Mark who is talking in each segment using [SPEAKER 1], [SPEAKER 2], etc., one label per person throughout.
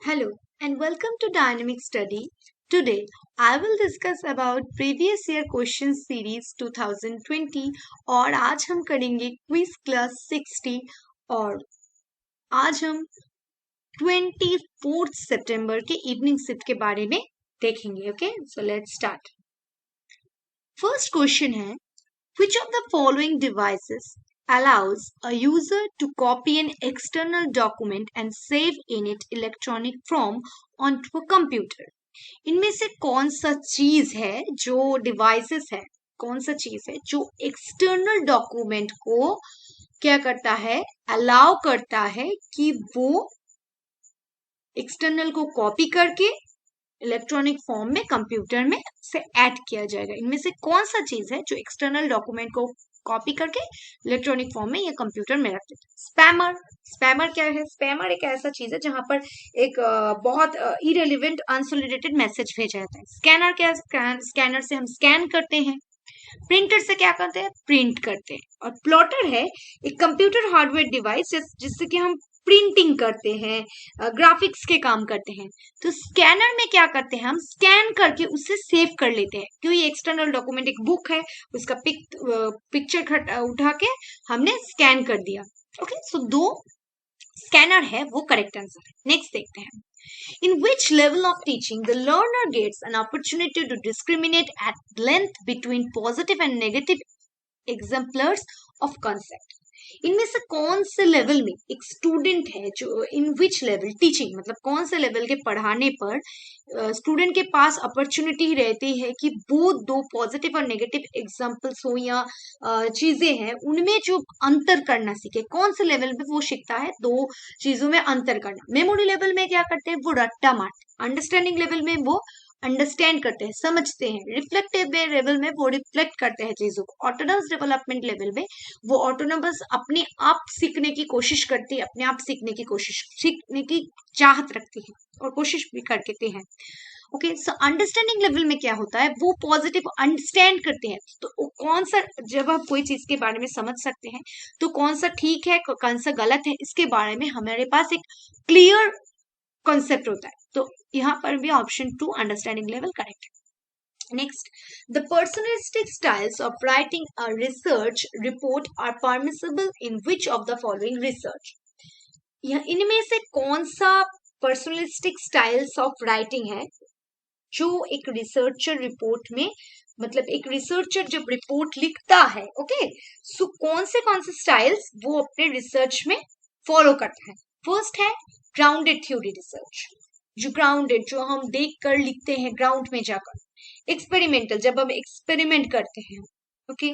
[SPEAKER 1] Hello and welcome to Dynamic Study. Today I will discuss about previous year question series 2020 और आज हम करेंगे quiz class 60 और आज हम 24 सितंबर के इवनिंग शिफ्ट के बारे में देखेंगे. Okay, so let's start. First question है, which of the following devices allows a user to copy an external document and save in it electronic form onto a computer? इनमें से कौन सा चीज है जो डिवाइसेस है, कौन सा चीज है जो एक्सटर्नल डॉक्यूमेंट को क्या करता है, अलाउ करता है कि वो एक्सटर्नल को कॉपी करके इलेक्ट्रॉनिक फॉर्म में कंप्यूटर में से ऐड किया जाएगा. इनमें से कौन सा चीज है जो एक्सटर्नल डॉक्यूमेंट को कॉपी करके इलेक्ट्रॉनिक फॉर्म में या कंप्यूटर में रख देते हैं? स्पैमर. स्पैमर क्या है? स्पैमर एक ऐसा चीज है जहां पर एक बहुत इरेलीवेंट अनसोलिसिटेड मैसेज भेजा जाता है. स्कैनर क्या है? स्कैनर से हम स्कैन करते हैं. प्रिंटर से क्या करते हैं? प्रिंट करते हैं. और प्लॉटर है एक कंप्यूटर हार्डवेयर डिवाइस जिससे कि हम प्रिंटिंग करते हैं, ग्राफिक्स के काम करते हैं. तो स्कैनर में क्या करते हैं? हम स्कैन करके उसे सेव कर लेते हैं. क्यों? ये एक्सटर्नल डॉक्यूमेंट एक बुक है, उसका पिक्चर उठा के हमने स्कैन कर दिया. ओके, सो दो स्कैनर है वो करेक्ट आंसर है. नेक्स्ट देखते हैं. In which level of teaching the learner gets an opportunity to discriminate at length between positive and negative exemplars of concept? इनमें से कौन से लेवल में एक स्टूडेंट है जो इन विच लेवल टीचिंग मतलब कौन से लेवल के पढ़ाने पर स्टूडेंट के पास अपॉर्चुनिटी रहती है कि वो दो पॉजिटिव और नेगेटिव एग्जाम्पल्स हो या चीजें हैं उनमें जो अंतर करना सीखे. कौन से लेवल पे वो सीखता है दो चीजों में अंतर करना? मेमोरी लेवल में क्या करते हैं? वो रट्टा मारते. अंडरस्टैंडिंग लेवल में वो अंडरस्टैंड करते हैं, समझते हैं. रिफ्लेक्टिव लेवल में वो रिफ्लेक्ट करते हैं चीजों को. ऑटोनमस डेवलपमेंट लेवल में वो ऑटोनमस अपने आप सीखने की कोशिश करती है, अपने आप सीखने की चाहत रखती है और कोशिश भी करते हैं. ओके, सो अंडरस्टैंडिंग लेवल में क्या होता है? वो पॉजिटिव अंडरस्टैंड करते हैं. तो कौन सा, जब आप कोई चीज के बारे में समझ सकते हैं तो कौन सा ठीक है कौन सा गलत है इसके बारे में हमारे पास एक क्लियर कॉन्सेप्ट होता है. तो यहाँ पर भी ऑप्शन 2 अंडरस्टैंडिंग लेवल करेक्ट है. Next, the personalistic styles of writing a research report are permissible in which of the following research? इनमें से कौन सा पर्सनलिस्टिक स्टाइल्स ऑफ राइटिंग है जो एक रिसर्चर रिपोर्ट में, मतलब एक रिसर्चर जब रिपोर्ट लिखता है, ओके, सो कौन से स्टाइल्स वो अपने रिसर्च में फॉलो करता है? फर्स्ट है ग्राउंडेड थ्योरी रिसर्च, जो ग्राउंडेड, जो हम देख कर लिखते हैं ग्राउंड में जाकर. एक्सपेरिमेंटल, जब हम एक्सपेरिमेंट करते हैं. Okay,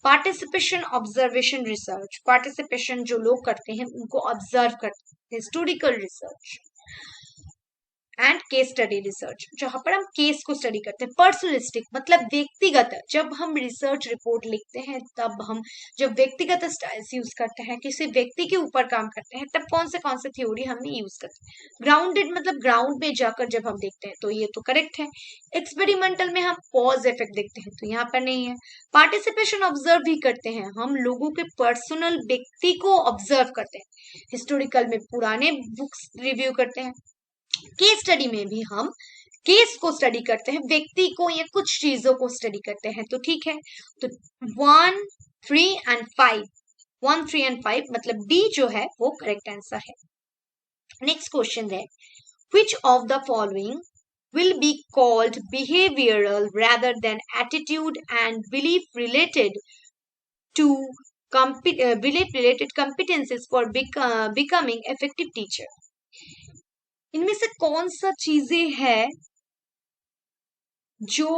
[SPEAKER 1] participation observation research, participation जो लोग करते हैं उनको ऑब्जर्व करते हैं. Historical research and case study research, जहां पर हम केस को स्टडी करते हैं. पर्सनलिस्टिक मतलब व्यक्तिगत, जब हम रिसर्च रिपोर्ट लिखते हैं तब हम जब व्यक्तिगत स्टाइल्स यूज करते हैं, किसी व्यक्ति के ऊपर काम करते हैं, तब कौन से थ्योरी हमने यूज करते हैं. ग्राउंडेड मतलब ग्राउंड में जाकर जब हम देखते हैं, तो ये तो करेक्ट है. एक्सपेरिमेंटल में हम पॉज इफेक्ट देखते हैं, तो यहाँ पर नहीं है. पार्टिसिपेशन ऑब्जर्व भी करते हैं, हम लोगों के पर्सनल व्यक्ति को ऑब्जर्व करते हैं. हिस्टोरिकल में पुराने बुक्स रिव्यू करते हैं. केस स्टडी में भी हम केस को स्टडी करते हैं, व्यक्ति को या कुछ चीजों को स्टडी करते हैं. तो ठीक है, तो 1, 3 and 5, 1, 3 and 5 मतलब डी जो है वो करेक्ट आंसर है. नेक्स्ट क्वेश्चन है, which of the following will be called behavioral rather than attitude and belief related competencies for becoming effective teacher? इनमें से कौन सा चीजें हैं जो,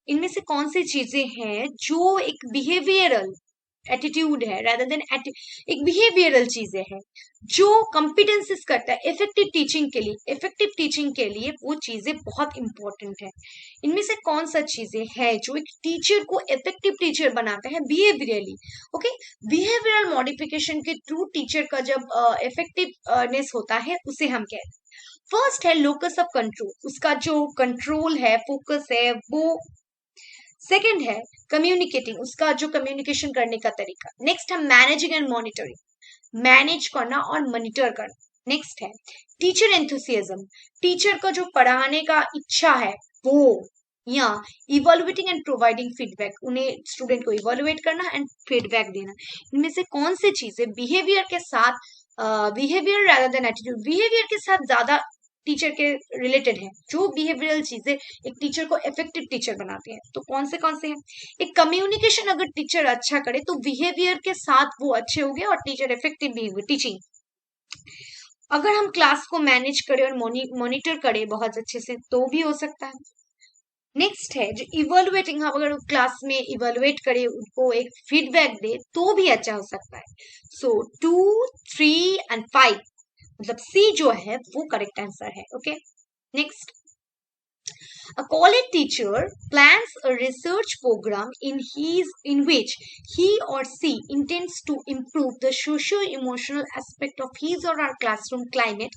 [SPEAKER 1] इनमें से कौन सी चीजें हैं जो एक बिहेवियरल एटीट्यूड है, rather than एक बिहेवियरल चीजें हैं जो कॉम्पिटेंसेस करता है इफेक्टिव टीचिंग के लिए. इफेक्टिव टीचिंग के लिए वो चीजें बहुत इंपॉर्टेंट है. इनमें से कौन सा चीजें हैं जो एक टीचर को इफेक्टिव टीचर बनाता है बिहेवियरली? ओके, बिहेवियरल मॉडिफिकेशन के थ्रू टीचर का जब इफेक्टिवनेस होता है उसे हम कहते हैं. फर्स्ट है लोकस ऑफ कंट्रोल, उसका जो कंट्रोल है, फोकस है वो. सेकेंड है कम्युनिकेटिंग, उसका जो कम्युनिकेशन करने का तरीका. नेक्स्ट है मैनेजिंग एंड मॉनिटरिंग, मैनेज करना और मॉनिटर करना. नेक्स्ट है टीचर एंथुसियाज्म, टीचर का जो पढ़ाने का इच्छा है वो, या इवैल्यूएटिंग एंड प्रोवाइडिंग फीडबैक, उन्हें स्टूडेंट को इवैल्यूएट करना एंड फीडबैक देना। इनमें से कौन सी चीजें बिहेवियर के साथ, behaviour rather than attitude, behaviour के साथ ज्यादा टीचर के रिलेटेड है, जो बिहेवियरल चीजें एक टीचर को इफेक्टिव टीचर बनाते हैं, तो कौन से हैं? एक कम्युनिकेशन अगर टीचर अच्छा करे तो बिहेवियर के साथ वो अच्छे होंगे और टीचर इफेक्टिव भी होंगे टीचिंग। अगर हम क्लास को मैनेज करें और मॉनिटर करें बहुत अच्छे से तो भी हो सकता है। नेक्स्ट है जो इवैल्यूएटिंग, हम अगर क्लास में इवैल्यूएट करें, उनको एक फीडबैक दे तो भी अच्छा हो सकता है। सो 2, 3 एंड 5 मतलब सी जो है वो करेक्ट आंसर है। Okay next, a college teacher plans a research program in which he or she intends to improve the socio-emotional aspect of his or her classroom climate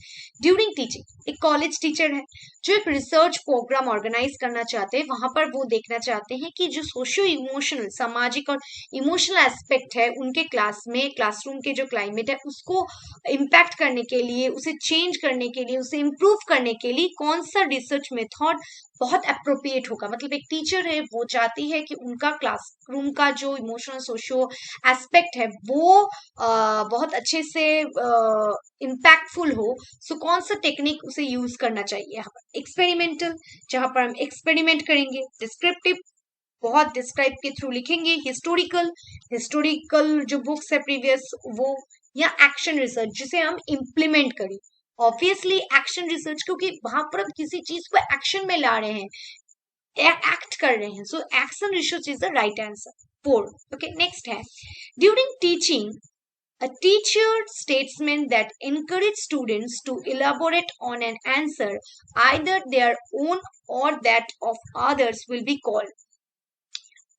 [SPEAKER 1] during teaching. एक college teacher है जो एक research programme organise करना चाहते हैं, वहां पर वो देखना चाहते हैं कि जो सोशियो इमोशनल, सामाजिक और इमोशनल एस्पेक्ट है उनके क्लास में, क्लासरूम के जो क्लाइमेट है उसको इम्पैक्ट करने के लिए, उसे चेंज करने के लिए, उसे इम्प्रूव करने के लिए कौन सा रिसर्च मेथड बहुत अप्रोप्रिएट होगा। मतलब एक टीचर है वो चाहती है कि उनका क्लासरूम का जो इमोशनल सोशो एस्पेक्ट है वो बहुत अच्छे से इम्पैक्टफुल हो। सो कौन सा टेक्निक उसे यूज करना चाहिए यहाँ पर? एक्सपेरिमेंटल, जहां पर हम एक्सपेरिमेंट करेंगे। डिस्क्रिप्टिव, बहुत डिस्क्राइब के थ्रू लिखेंगे। हिस्टोरिकल, हिस्टोरिकल जो बुक्स है प्रीवियस वो, या एक्शन रिसर्च जिसे हम इम्प्लीमेंट करें। ऑब्वियसली एक्शन रिसर्च, क्योंकि वहां पर हम किसी चीज को एक्शन में ला रहे हैं, एक्ट कर रहे हैं। So action research is the right answer. 4। Okay next है during teaching a teacher statement that encourage students to elaborate on an answer, either their own or that of others, will be called.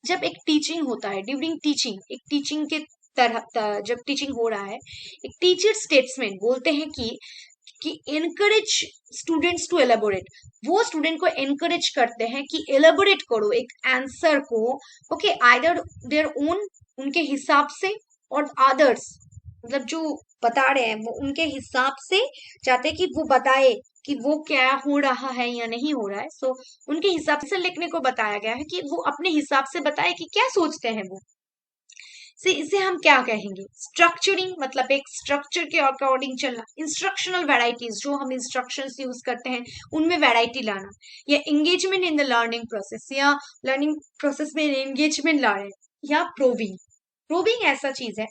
[SPEAKER 1] जब एक teaching होता है, during teaching, एक teaching के तरह जब teaching हो रहा है, एक टीचर स्टेट्समेंट बोलते हैं कि एनकरेज स्टूडेंट्स टू एलेबोरेट, वो स्टूडेंट को एनकरेज करते हैं कि एलेबोरेट करो एक आंसर को। ओके आइदर देयर ओन, उनके हिसाब से, और अदर्स मतलब जो बता रहे हैं वो उनके हिसाब से चाहते हैं कि वो बताए कि वो क्या हो रहा है या नहीं हो रहा है। सो उनके हिसाब से लिखने को बताया गया है कि वो अपने हिसाब से बताए कि क्या सोचते हैं वो। से इसे हम क्या कहेंगे? स्ट्रक्चरिंग, मतलब एक स्ट्रक्चर के अकॉर्डिंग चलना। इंस्ट्रक्शनल वैरायटीज, जो हम इंस्ट्रक्शंस यूज करते हैं उनमें वैरायटी लाना, या engagement in the learning process, या लर्निंग प्रोसेस में एंगेजमेंट ला रहे हैं, या प्रोबिंग। प्रोबिंग ऐसा चीज है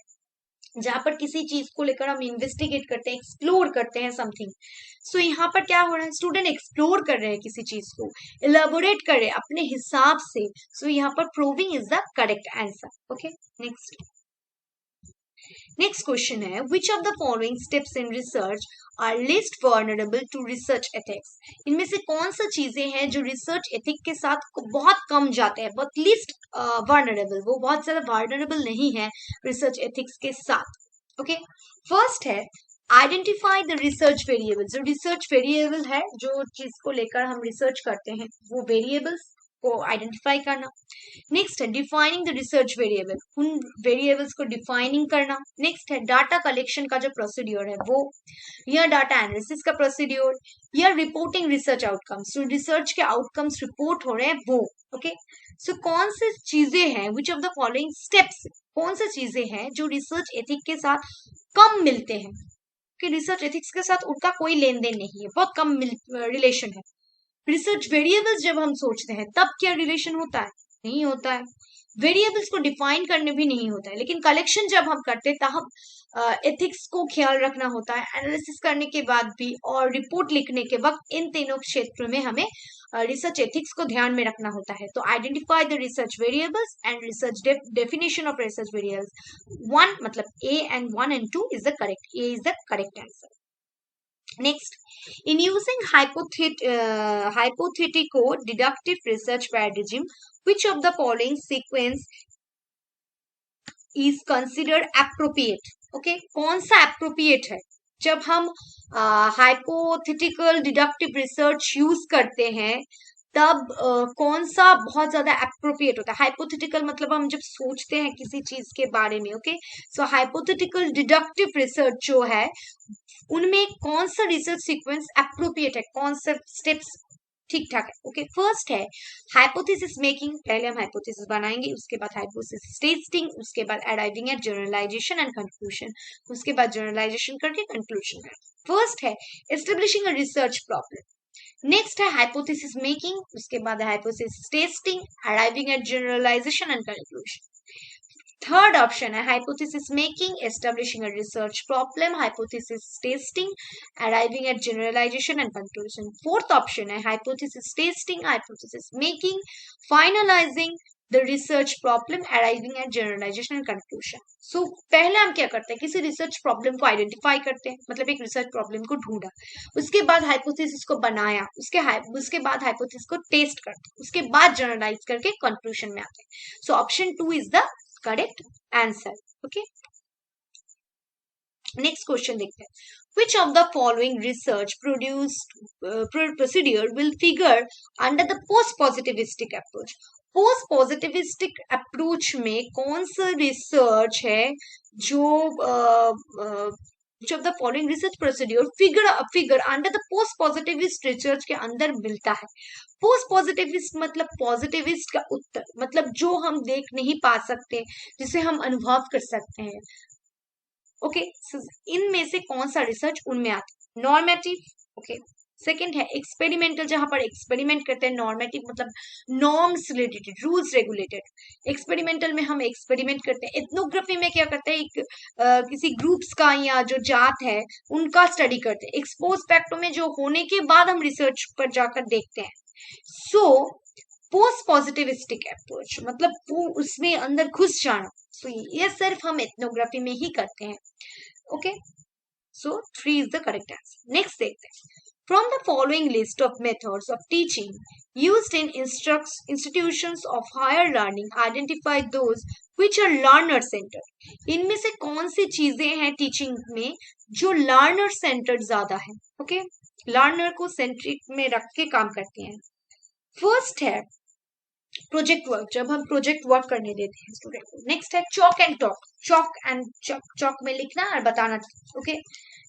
[SPEAKER 1] जहां पर किसी चीज को लेकर हम इन्वेस्टिगेट करते हैं, एक्सप्लोर करते हैं समथिंग। सो यहाँ पर क्या हो रहा है, स्टूडेंट एक्सप्लोर कर रहे हैं किसी चीज को, इलेबोरेट कर रहे हैं अपने हिसाब से। सो यहाँ पर proving is the correct answer. Okay next question है which of the following steps in research are least vulnerable to research ethics. इनमें से कौन सा चीजें हैं जो रिसर्च एथिक के साथ बहुत कम जाते हैं, बहुत लीस्ट वल्नरेबल, वो बहुत ज्यादा वल्नरेबल नहीं है रिसर्च एथिक्स के साथ। ओके फर्स्ट है आइडेंटिफाई द रिसर्च वेरिएबल। जो रिसर्च वेरिएबल है, जो चीज को लेकर हम रिसर्च करते हैं, वो वेरिएबल्स को आइडेंटिफाई करना। नेक्स्ट है डिफाइनिंग द रिसर्च वेरिएबल, उन वेरिएबल्स को डिफाइनिंग करना। नेक्स्ट है डाटा कलेक्शन का जो प्रोसीड्योर है वो, या डाटा एनालिसिस का प्रोसीड्योर, या रिपोर्टिंग रिसर्च आउटकम्स, जो रिसर्च के आउटकम्स रिपोर्ट हो रहे हैं वो। ओके सो कौन सी चीजें हैं, विच ऑफ द फॉलोइंग स्टेप्स, कौन सी चीजें हैं जो रिसर्च एथिक के साथ कम मिलते हैं, कि रिसर्च एथिक्स के साथ उनका कोई लेन देन नहीं है, बहुत कम रिलेशन है। रिसर्च वेरिएबल्स जब हम सोचते हैं तब क्या रिलेशन होता है? नहीं होता है। वेरिएबल्स को डिफाइन करने भी नहीं होता है, लेकिन कलेक्शन जब हम करते हैं तब एथिक्स को ख्याल रखना होता है, एनालिसिस करने के बाद भी और रिपोर्ट लिखने के वक्त। इन तीनों क्षेत्र में हमें रिसर्च एथिक्स को ध्यान में रखना होता है। तो identify the research variables and research definition of research variables. 1 मतलब A and 1 and 2 is the correct, A is the correct answer. Next, in using hypothetico-deductive research paradigm, which of the following sequence is considered appropriate? Okay, कौन सा appropriate है? जब हम hypothetical deductive research use करते हैं तब कौन सा बहुत ज्यादा अप्रोप्रिएट होता है। हाइपोथेटिकल मतलब हम जब सोचते हैं किसी चीज के बारे में, ओके। सो हाइपोथेटिकल डिडक्टिव रिसर्च जो है उनमें कौन सा रिसर्च सीक्वेंस अप्रोप्रिएट है, कौन सा स्टेप्स ठीक ठाक है। ओके, फर्स्ट है हाइपोथेसिस मेकिंग। पहले हम हाइपोथेसिस बनाएंगे, उसके बाद हाइपोथेसिस टेस्टिंग, उसके बाद arriving at generalisation and conclusion, उसके बाद जनरलाइजेशन करके कंक्लूजन करके। फर्स्ट है establishing a research problem, next है हाइपोथेसिस मेकिंग, उसके बाद hypothesis testing, arriving at generalisation and conclusion. Third option है hypothesis making, establishing a research problem, hypothesis testing, arriving at generalisation and conclusion. Fourth option है hypothesis testing, hypothesis making, finalising the research problem, arriving at generalisation and conclusion. So पहले हम क्या करते हैं, किसी research problem को identify करते हैं, मतलब एक रिसर्च प्रॉब्लम को ढूंढा, उसके बाद हाइपोथेसिस को बनाया, उसके बाद हाइपोथेसिस को टेस्ट करते हैं, उसके बाद जनरलाइज करके कंक्लूजन में आते हैं। So option 2 is the correct answer. Okay, next question देखते हैं। Which of the following research produced procedure will figure under the post positivistic approach? Post positivistic approach में कौन सा रिसर्च है जो which of the following research procedure figure under the post positivist research के अंदर मिलता है। पोस्ट पॉजिटिविस्ट मतलब पॉजिटिविस्ट का उत्तर, मतलब जो हम देख नहीं पा सकते, जिसे हम अनुभव कर सकते हैं। ओके, इनमें से कौन सा रिसर्च उनमें आता है? Normative, okay. सेकंड है एक्सपेरिमेंटल, जहां पर एक्सपेरिमेंट करते हैं। नॉर्मेटिव मतलब norms related, rules regulated. Experimental में हम एक्सपेरिमेंट करते हैं। एथनोग्राफी में क्या करते हैं, एक किसी ग्रुप्स का या जो जात है उनका स्टडी करते हैं। एक्सपोज फैक्टो में जो होने के बाद हम रिसर्च पर जाकर देखते हैं। सो पोस्ट पॉजिटिविस्टिक अप्रोच मतलब वो उसमें अंदर घुस जाना, सो ये सिर्फ हम एथनोग्राफी में ही करते हैं। Okay, so 3 is the correct answer. Next देखते हैं। From the following list of methods of teaching used in institutions of higher learning, identify those which are learner centered. इनमें से कौन सी चीजें हैं टीचिंग में जो लर्नर सेंटर्ड ज्यादा है? ओके, लर्नर को सेंट्रिक में रख के काम करते हैं। फर्स्ट है प्रोजेक्ट वर्क, जब हम प्रोजेक्ट वर्क करने देते हैं स्टूडेंट को। नेक्स्ट है चॉक एंड टॉक, चॉक में लिखना और बताना। ओके,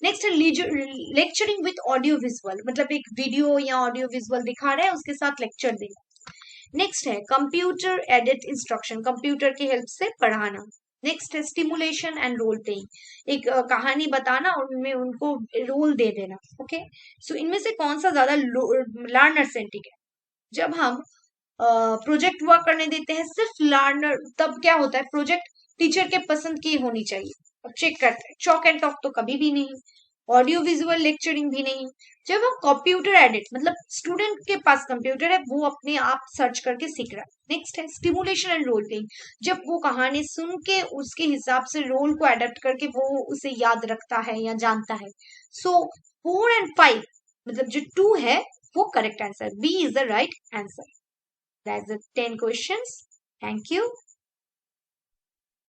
[SPEAKER 1] नेक्स्ट है लेक्चरिंग विद ऑडियो विजुअल, मतलब एक वीडियो या ऑडियो विजुअल दिखा रहे हैं उसके साथ लेक्चर देना। नेक्स्ट है कंप्यूटर एडेड इंस्ट्रक्शन, कंप्यूटर की हेल्प से पढ़ाना। नेक्स्ट है स्टिमुलेशन एंड रोल प्लेइंग, एक कहानी बताना और उनमें उनको रोल दे देना। ओके, सो इनमें से कौन सा ज्यादा लर्नर सेंट्रिक है? जब हम प्रोजेक्ट वर्क करने देते हैं सिर्फ लर्नर, तब क्या होता है, प्रोजेक्ट टीचर के पसंद की होनी चाहिए। अब चेक करते हैं, चॉक एंड टॉक तो कभी भी नहीं, ऑडियो विजुअल लेक्चरिंग भी नहीं। जब हम कंप्यूटर एडिट मतलब स्टूडेंट के पास कंप्यूटर है, वो अपने आप सर्च करके सीख रहा है। नेक्स्ट है स्टिमुलेशन एंड रोल प्लेइंग, जब वो कहानी सुन के उसके हिसाब से रोल को एडेप्ट करके वो उसे याद रखता है या जानता है। सो 4 and 5 मतलब जो 2 है वो correct answer, B is the right answer. That's the 10 questions. Thank you.